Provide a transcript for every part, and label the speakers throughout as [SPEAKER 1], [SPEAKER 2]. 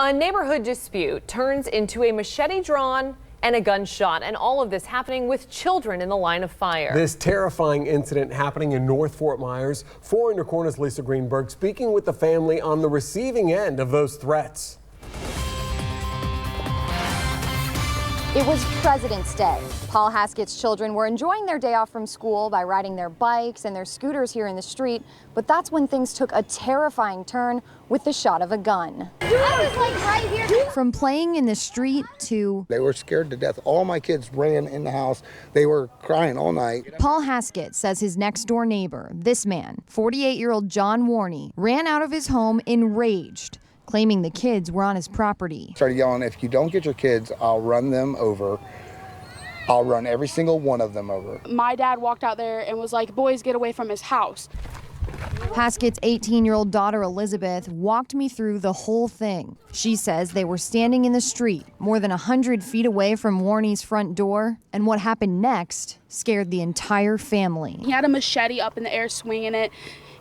[SPEAKER 1] A neighborhood dispute turns into a machete drawn and a gunshot, and all of this happening with children in the line of fire.
[SPEAKER 2] This terrifying incident happening in North Fort Myers. 4 in Your Corner's Lisa Greenberg speaking with the family on the receiving end of those threats.
[SPEAKER 3] It was President's Day. Paul Haskett's children were enjoying their day off from school by riding their bikes and their scooters here in the street, but that's when things took a terrifying turn with the shot of a gun.
[SPEAKER 4] I was like right here.
[SPEAKER 3] From playing in the street to...
[SPEAKER 5] They were scared to death. All my kids ran in the house. They were crying all night.
[SPEAKER 3] Paul Haskett says his next door neighbor, this man, 48-year-old John Warney, ran out of his home enraged, claiming the kids were on his property.
[SPEAKER 5] Started yelling, if you don't get your kids, I'll run them over. I'll run every single one of them over.
[SPEAKER 4] My dad walked out there and was like, boys, get away from his house.
[SPEAKER 3] Haskett's 18-year-old daughter, Elizabeth, walked me through the whole thing. She says they were standing in the street, more than 100 feet away from Warney's front door, and what happened next scared the entire family.
[SPEAKER 4] He had a machete up in the air swinging it.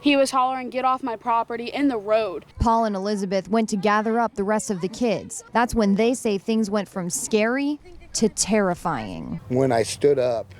[SPEAKER 4] He was hollering, get off my property, in the road.
[SPEAKER 3] Paul and Elizabeth went to gather up the rest of the kids. That's when they say things went from scary to terrifying.
[SPEAKER 5] When I stood up,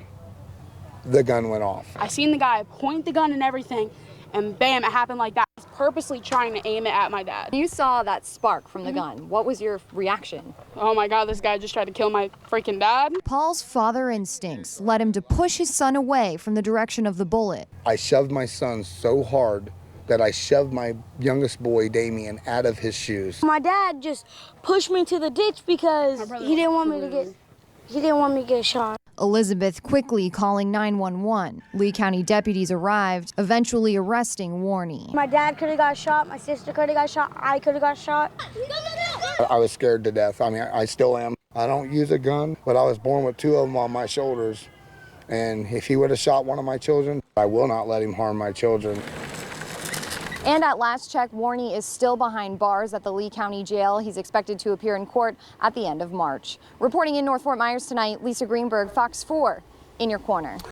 [SPEAKER 5] the gun went off.
[SPEAKER 4] I seen the guy point the gun and everything, and bam, it happened like that. He was purposely trying to aim it at my dad.
[SPEAKER 3] You saw that spark from the gun. What was your reaction?
[SPEAKER 4] Oh my God, this guy just tried to kill my freaking dad.
[SPEAKER 3] Paul's father instincts led him to push his son away from the direction of the bullet.
[SPEAKER 5] I shoved my son so hard that I shoved my youngest boy, Damien, out of his shoes.
[SPEAKER 6] My dad just pushed me to the ditch because he didn't want me to get shot.
[SPEAKER 3] Elizabeth quickly calling 911. Lee County deputies arrived, eventually arresting Warney.
[SPEAKER 6] My dad could have got shot, my sister could have got shot, I could have got shot.
[SPEAKER 5] I was scared to death. I mean, I still am. I don't use a gun, but I was born with 2 of them on my shoulders. And if he would have shot one of my children, I will not let him harm my children.
[SPEAKER 3] And at last check, Warney is still behind bars at the Lee County Jail. He's expected to appear in court at the end of March. Reporting in North Fort Myers tonight, Lisa Greenberg, Fox 4 in your corner.